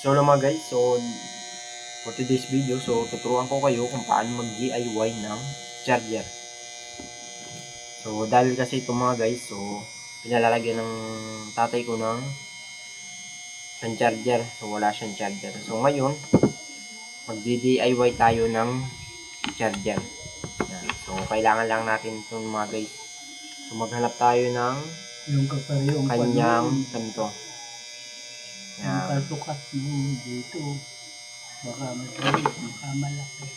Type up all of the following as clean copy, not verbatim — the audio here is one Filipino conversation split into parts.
So mga guys, so for today's video, so tuturuan ko kayo kung paano mag-DIY ng charger. So dahil kasi ito mga guys, so pinalalagyan ng tatay ko ng isang charger. So wala siyang charger. So ngayon, mag-DIY tayo ng charger. Yan. So kailangan lang natin ito mga guys. So maghanap tayo ng Yung kaparehong kanyang ganito. Yung Yan. kaltukat mo dito. Baka maliit, baka malaki.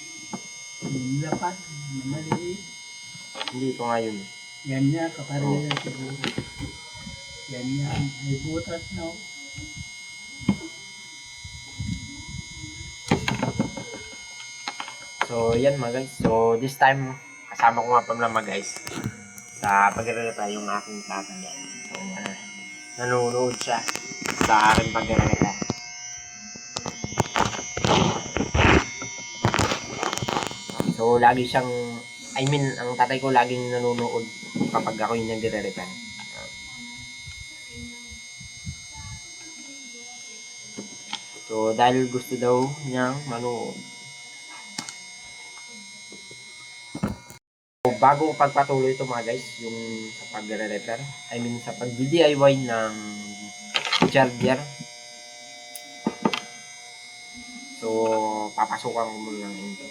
Yung lapat, yung maliit. Hindi ito nga yun. Yan niya, kapareho na siguro. Yan niya, may butas no. So yan mga guys. So this time, kasama ko nga pala mga guys. Sa pag-rereta yung aking tatay. So nanonood siya sa aking pag-rereta. So lagi siyang, ang tatay ko laging nanonood kapag ako yung nagre-reta. So dahil gusto daw niyang manood. So, bago pagpatuloy ito mga guys, yung sa pagre-repair, sa pag-DIY ng charger. So, papasukan ko muna ng intro.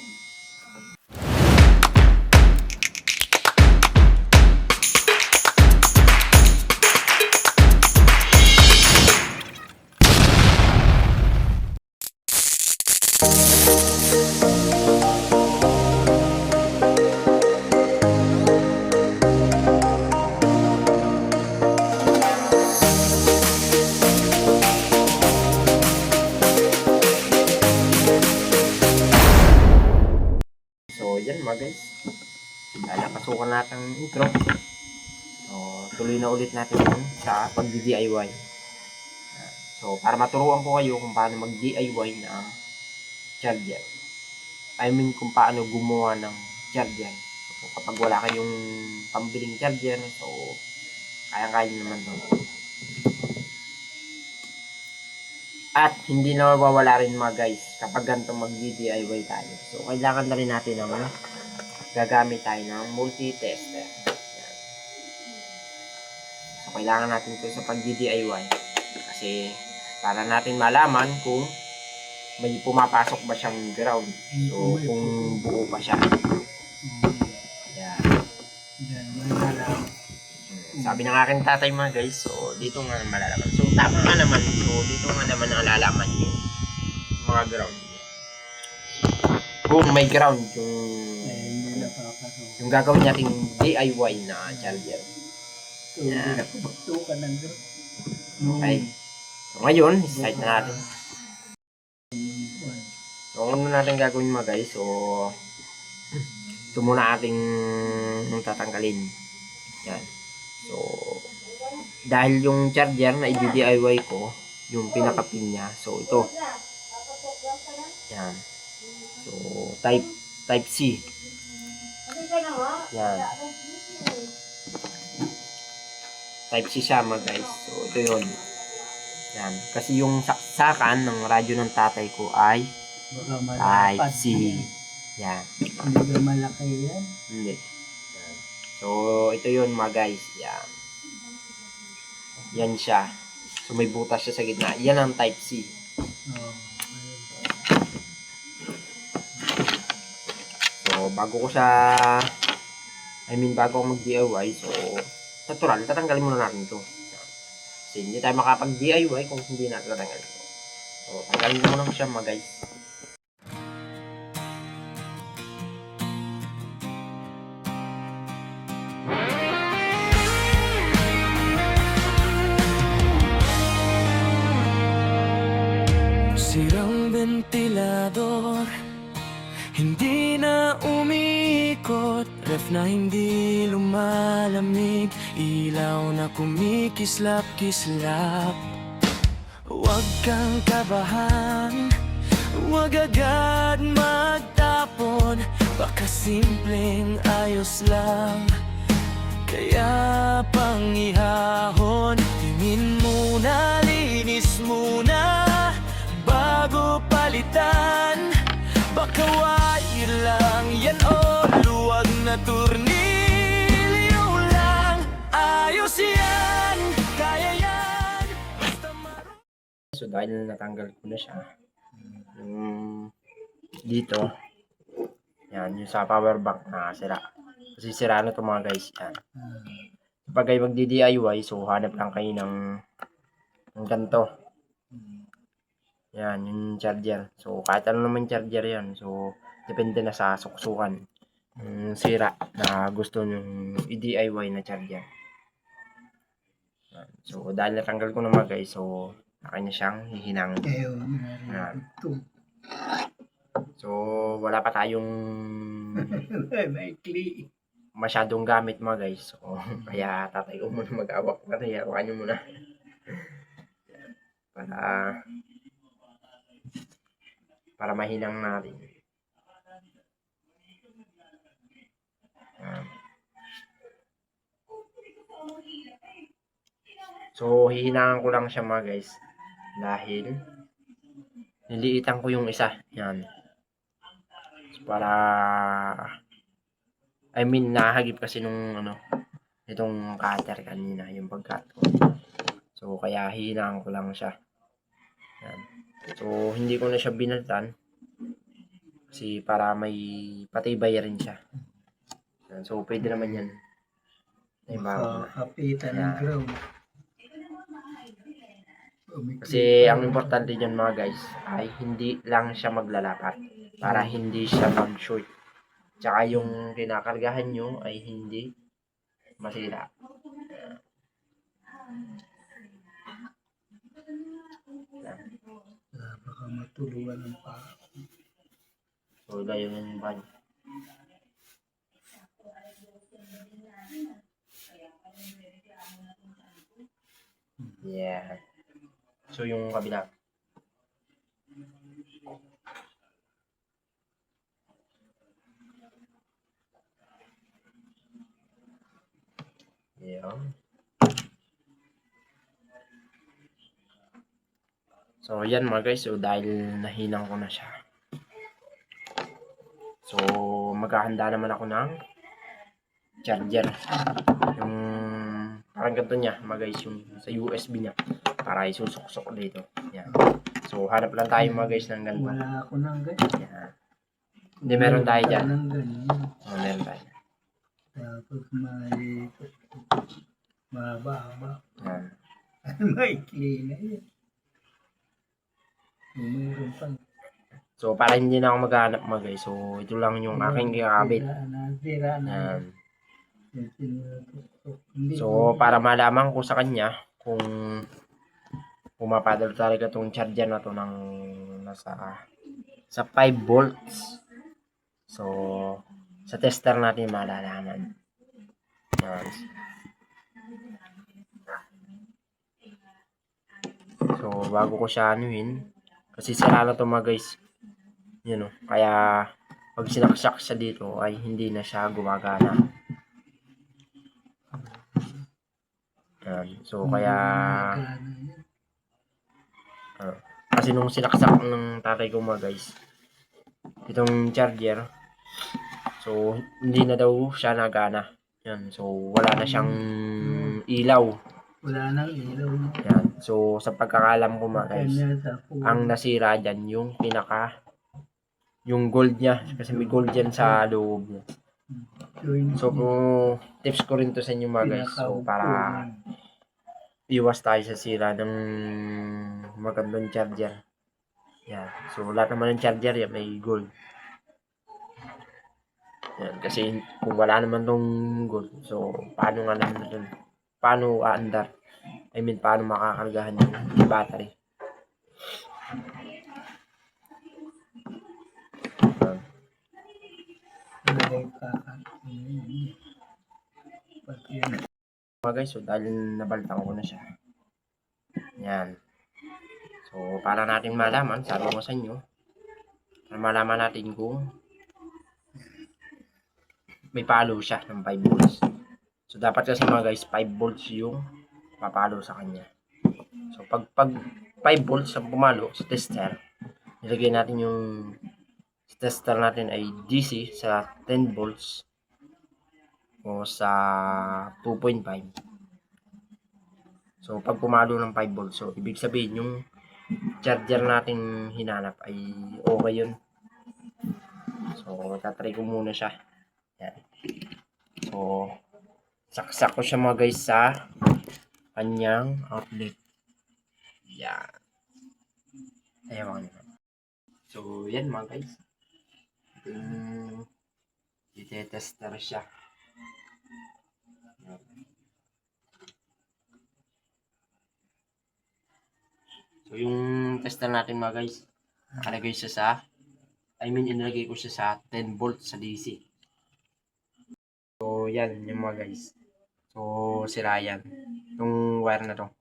So, yan mga guys. Pasukan natin ang intro. So, tuloy na ulit natin yun sa pag-DIY. So, para maturuan ko kayo kung paano mag-DIY ng charger. Kung paano gumawa ng charger. So, kapag wala kayong pambiling charger, so, kaya-kaya naman to. At hindi na mawawala rin mga guys kapag ganito mag-DIY tayo. So, kailangan na rin natin ng gagamit tayo ng multi-tester. Yan. So, kailangan natin ito sa pag-DIY. Kasi, para natin malaman kung may pumapasok ba siyang ground. So, kung buo pa siya. Yan. Yan, malalaman. Sabi ng aking tatay mga guys, so dito nga malalaman. So tama nga naman, so dito nga naman nalalaman yung mga ground. Kung may ground yung gagawin nating DIY na charger. Yan. Tukan ng Okay. So ngayon, start na natin. So ano natin gagawin mga guys, so ito muna ating tatanggalin. Yan. So, dahil yung charger na i-DIY ko, yung pinaka-pin niya, so ito. Yan. So, type C. Yan. Type C siya mga guys. So, ito yun. Yan. Kasi yung saksakan ng radyo ng tatay ko ay type C. Yan. Hindi ba malaki yan? Hindi. So, ito yun mga guys. Yan. Yan siya. So, may butas siya sa gitna. Yan ang type C. So, bago ko mag-DIY, so, natural, tatanggalin muna natin ito. Kasi hindi tayo makapag-DIY kung hindi natin tatanggalin ito. So, tanggalin muna ko siya mga guys. Sirang ventilador, hindi na umiikot. Ref na hindi lumalamig, ilaw na kumikislap-kislap. Huwag kang kabahan, huwag agad magtapon. Baka simpleng ayos lang, kaya pang ihahon. Tingin muna, linis muna, tornilyo lang. Ayos yan, kaya yan. Basta So dahil natanggal ko na siya, yung dito, yan, yung sa power bank na sira. Kasi sira na to mga guys, yan. Pag kayo magdi-DIY, so hanap lang kayo ng ganito. Yan, yung charger. So kahit ano naman charger yan, so depende na sa suksukan. Yung sira na gusto nyo i-DIY na charger. Yan. So dahil natanggal ko na mga guys, so akin na siyang hihinang. Ayun, Yan. ito. So wala pa tayong Maikli. masyadong gamit mga guys. So kaya tatay ko muna mag-awak na tayo. Hawakan nyo muna. Para mahinang natin. Yan. So hihinangan ko lang siya mga guys. Dahil niliitan ko yung isa. Yan. So, para nahagip kasi nung itong cutter kanina, yung pag-cut ko. So kaya hihinangan ko lang siya. Yan. So hindi ko na siya binaltan kasi para may patibay rin siya. Yan. So pwede naman yan. Kapitan ng Yan. ground. Kasi ang importante dyan mga guys ay hindi lang siya maglalapat para hindi siya mag-short. Tsaka yung kinakargahan nyo ay hindi masira. Baka matulungan ng pa. So gayon yung ban. Yeah. So yung kabila. Yeah. So yan mga guys, so dahil nahinang ko na siya. So maghahanda naman ako ng charger. Yung parang ganito niya mga guys, yung sa USB niya para isusuksok dito. Yan. So hanap lang tayo mga guys ng ganito. Wala ako ng ganyan. Yan. Hindi, meron tayo dyan. Wala ng ganyan. Meron tayo. Tapos may mababa. Yan. Maikli na yun. Meron pa. So para hindi na ako maghanap mga guys, so ito lang yung aking kakabit. Sira na. Yan. Hindi So para malaman ko sa kanya kung pumapadal talaga tong charger na to ng sa 5 volts. So sa tester natin malalaman. Yan. So bago ko siya anuhin, kasi sira na to mga guys. Yun o. Kaya pag sinaksak siya dito ay hindi na siya gumagana. Yan. So kaya kasi nung sinaksak ng tatay ko mga guys, itong charger, so hindi na daw siya nagana. Yan. So wala na siyang ilaw. wala nang ilaw. Yan. So sa pagkakalam ko mga guys, ang nasira dyan yung yung gold niya. Kasi may gold dyan sa loob niya. So tips ko rin to sa inyo mga guys. So para iwas tayo sa sira ng magandang charger. Yan. So lahat naman ng charger yan may gold. Yan. Kasi kung wala naman tong gold, so paano nga naman paano aandar? I mean, paano makakargahan yung battery? Mga guys, so dahil nabaltan ko na siya. Yan. So, para natin malaman, sabi ko sa inyo, para malaman natin kung may palo siya ng 5 volts. So, dapat kasi mga guys, 5 volts yung papalo sa kanya. So, pag 5 volts ang pumalo sa tester, nilagay natin yung tester natin ay DC sa 10 volts. o sa 2.5. So, pag pumalo ng 5 volts, so, ibig sabihin, yung charger natin hinanap ay okay yun. So, tatry ko muna siya. Yan. So, saksak ko siya mga guys sa kanyang outlet. Yan. Ayan. So, yan mga guys. Itetester siya. So, yung tester natin mga guys, nakalagay siya sa, inilagay ko siya sa 10 volts sa DC. So, yan yung mga guys. So, sira yan. Itong wire na to.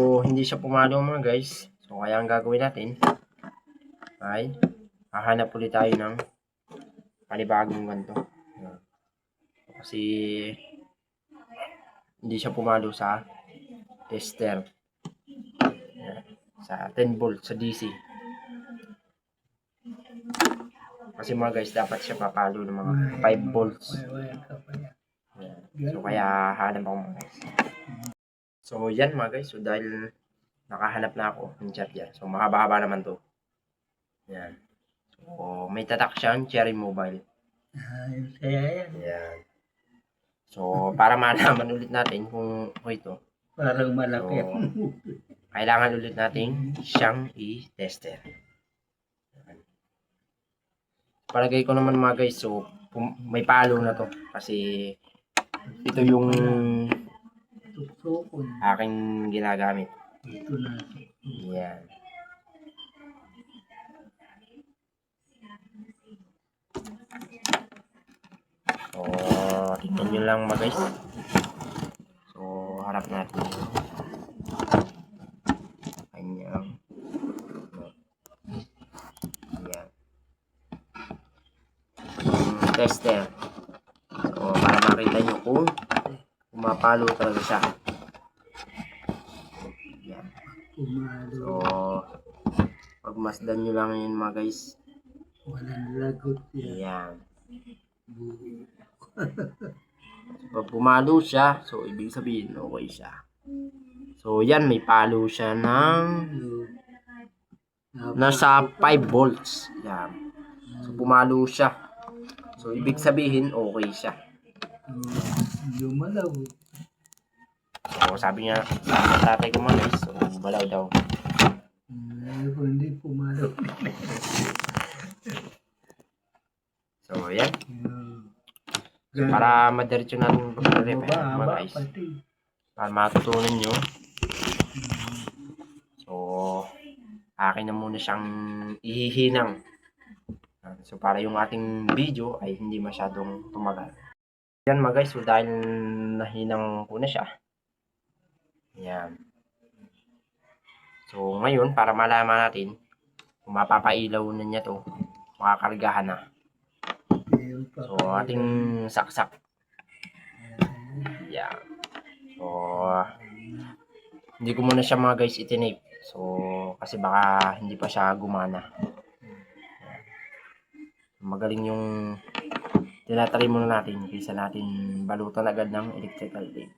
So, hindi siya pumalo mga guys. So, kaya ang gagawin natin ay hahanap ulit tayo ng panibagong ganito. Kasi hindi siya pumalo sa tester. Sa 10 volts sa DC. Kasi mga guys, dapat siya papalo ng mga 5 volts. So, kaya hanap ako mga guys. So, yan mga guys. So, dahil nakahanap na ako ng charger. So, mahaba-haba naman to. Yan. So, may tatak siyang Cherry Mobile. Kaya yan. Yan. So, para malaman ulit natin kung ito. Parang malaki. So, kailangan ulit natin siyang i-tester. Palagay ko naman mga guys, so may palo na to. Kasi ito yung Tuksokon. aking ginagamit. Ito na. Yan. So, tingnan nyo lang mga guys. So, harap natin yung kanyang yan. Yung tester. So, para makita nyo kung pumapalo talaga siya. Yan. Pumalo. So, pagmasdan nyo lang yun mga guys. Walang lagot yan. Yan. Pag pumalo siya, so ibig sabihin okay siya. So yan, may palo siya ng nasa 5 volts. Yan. So pumalo siya. So ibig sabihin okay siya. Lumalaw. So sabi niya, sa tatay ko mga guys, so balaw daw. Hindi pumalo. So yan. So, para madiretso natin pag-repair mga guys. Para matutunan nyo. So, akin na muna siyang ihihinang. So, para yung ating video ay hindi masyadong tumagal. Yan mga guys, so dahil nahinang ko na siya. Yan. So, ngayon, para malaman natin kung mapapailaw na niya to, makakargahan na. So, ating saksak. Yan. So, hindi ko muna siya mga guys itinape. So, kasi baka hindi pa siya gumana. Yan. Magaling yung tinatry muna natin kaysa natin balutan agad ng electrical tape.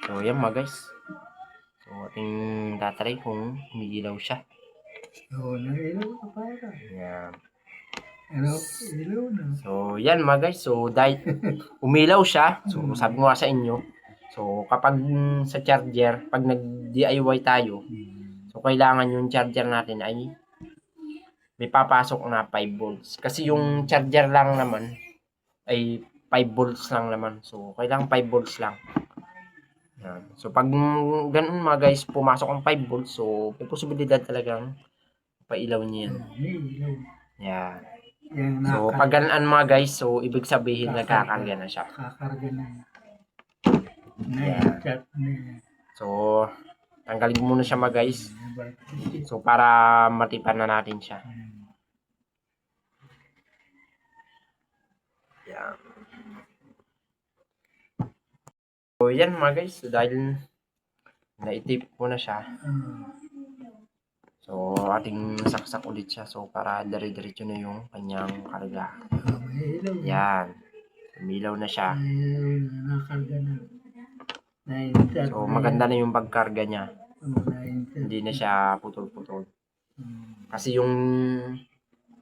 So, yan mga guys. So, ating tatry kung umiilaw siya. Oo, nailaw ka para. Yan. Ano, ilaw na. So, yan mga guys. So, dahil umilaw siya. So, sabi ko nga sa inyo. So, kapag sa charger, pag nag-DIY tayo, so, kailangan yung charger natin ay may papasok na 5 volts. Kasi yung charger lang naman ay 5 volts lang naman. So, kailangan 5 volts lang. Yan. So, pag ganun mga guys, pumasok ang 5 volts, so, may posibilidad talagang pailaw niya yan. Ilaw. Yan. Yan, So, pag ganaan mga guys, so, ibig sabihin nagkakarga na siya. kakarga na. Yan. Chat na yan. So, tanggalin ko muna siya mga guys. So, para matipan na natin siya. Yan. So, yan mga guys. So, dahil naitip ko na siya. So, ating saksak ulit siya. So, para dire-diretso na yung kanyang karga. May ilaw. Yan. Umilaw na siya. May ilaw na nakarga na. Na-insert So, na maganda yan. na yung pagkarga niya. Na-insert. Hindi na siya putol-putol. Hmm. Kasi yung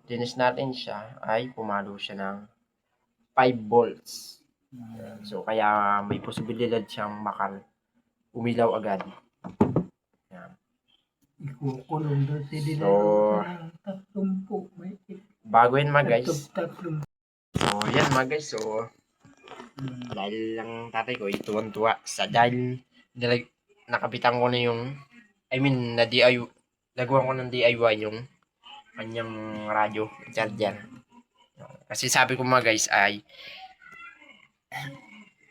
dinis natin siya ay pumalo siya ng 5 volts. So, kaya may posibilidad siyang umilaw agad. Yan. Ikukulong doon si Dila. So, Ng 30. May bago yan mga guys. 30. So, yan mga guys. So, dahil lang tatay ko, tuwan-tuwa. Dahil nakapitan ko na yung, nagawa ko ng DIY yung kanyang radyo, charger. Kasi sabi ko mga guys ay,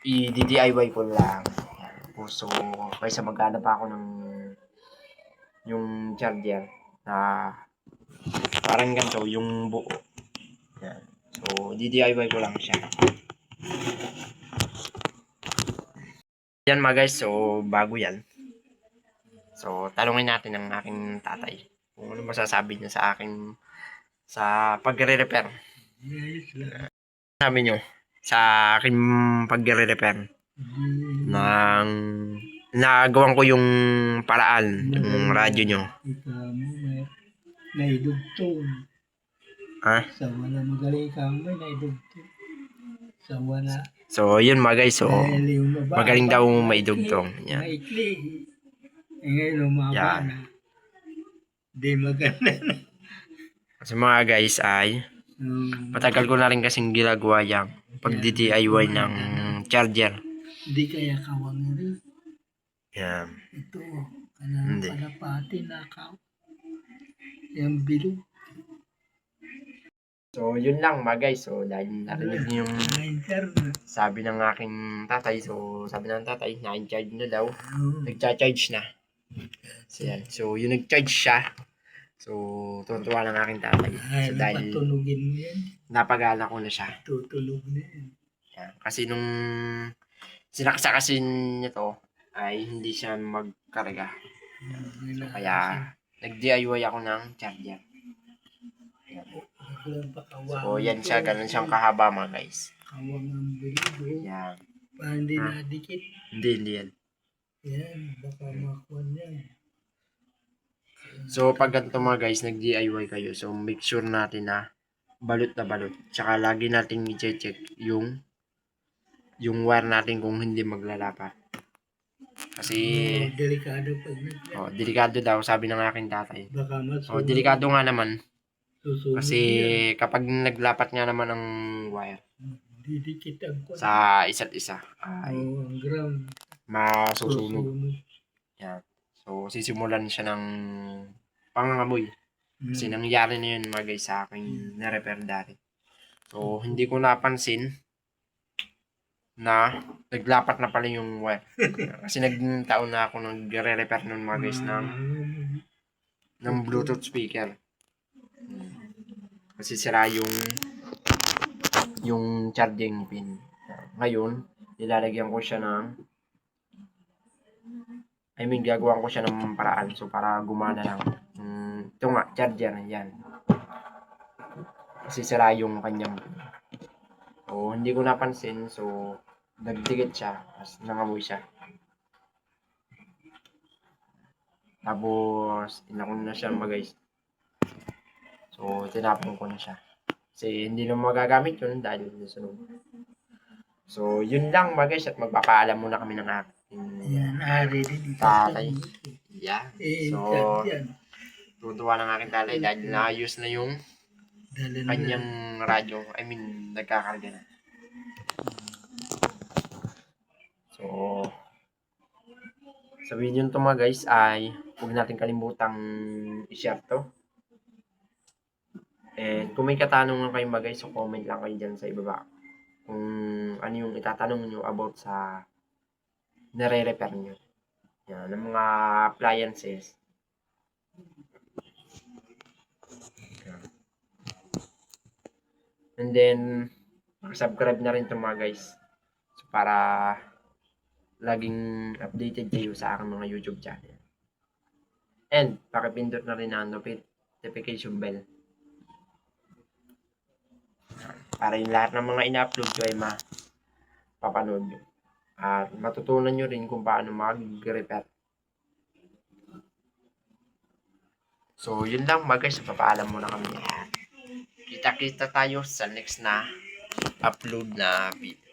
i-DIY ko lang. So, kaysa maghanap pa ako ng yung charger na parang ganito, yung buo. Yan. So, DIY ko lang siya. Yan mga guys, so bago yan. So, talungin natin ang aking tatay. Kung ano masasabi niya sa akin sa pagre-repair. Sabi nyo, sa aking pagre-repair ng nagawan ko yung paraan, yung radyo nyo. Ikaw mo may naidugtong. Ha? Sa wala magaling ikaw may naidugtong. Sa wala. So, yun mga guys. So, Dahil yung baba, magaling daw maidugtong. Yan. maikli. Eh ngayon lumaba Yan. na. Di maganda na. Kasi mga guys ay, matagal ko na rin kasing ginagawa yung pag-DIY ng charger. Di kaya kawang rin. Yan. Ito. Hindi. Kalapati na kaw. Yung bilog. So, yun lang mga guys. So, dahil narinig niyo yung Na-insert na. sabi ng aking tatay. So, sabi ng tatay, na-charge na daw. Oo. Nagcha-charge na. So, yan. So, yung nag-charge siya. So, tuwa ng aking tatay. Ay, So, dahil patunugin mo yan. napagala ko na siya. Tutulog na yan. Yan. Kasi nung sinaksa kasi nito ay hindi siya magkarga. So, kaya nag-DIY ako ng charger. Yan. So, yan siya. Ganun siyang kahaba mga guys. Kawang ang bilog. Yan. Para hindi nadikit. Hindi yan. Yan. Baka makuha yan. So, pag ganito mga guys, nag-DIY kayo. So, make sure natin na balot na balot. Tsaka lagi natin i-check yung wire natin kung hindi maglalapat. Kasi, Delikado pag delikado daw, sabi ng aking tatay. baka masunog. Delikado nga naman. Susunog Kasi, yan. kapag naglapat nga naman ang wire Didikit ang kwan. sa isa't isa, ay Oo, ang ground. masusunog. Susunog. Yan. So, sisimulan siya ng pangangamoy. Kasi nangyari na yun mga guys sa aking na-repair dati. So, hindi ko napansin na naglapat na pala yung wire. Kasi nagtaon na ako nagre-repair nun mga guys ng Bluetooth speaker. Kasi sira yung charging pin. Ngayon, nilalagyan ko siya gagawan ko siya ng paraan. So, para gumana lang. Ito nga, charger. Yan. Kasi sira yung kanyang pin. So, hindi ko napansin. So, nagdikit siya. Tapos, nangamoy siya. Tapos, tinakon na siya mga guys. So, tinapon ko na siya. Kasi, hindi na magagamit yun dahil sunog. So, yun lang mga guys. At magpapaalam muna kami ng aking Yan, ari din. tatay. Yeah. So, Yan. tutuwa ng aking tatay dahil naayos na yung Dali na. kanyang radyo. Nagkakarga na. So, sabihin yun to mga guys ay huwag natin kalimutang i-share to. And kung may katanungan kayo mga guys, so comment lang kayo dyan sa ibaba. Kung ano yung itatanong nyo about sa nare-repair nyo. Yan, ng mga appliances. Yan. And then, subscribe na rin to mga guys. So, para laging updated kayo sa aking mga YouTube channel. And pakipindot na rin ang notification bell. Para yung lahat ng mga ina-upload ko ay mapapanood nyo. At matutunan nyo rin kung paano mag-repair. So, yun lang mga guys. Papaalam muna kami. Kita-kita tayo sa next na upload na video.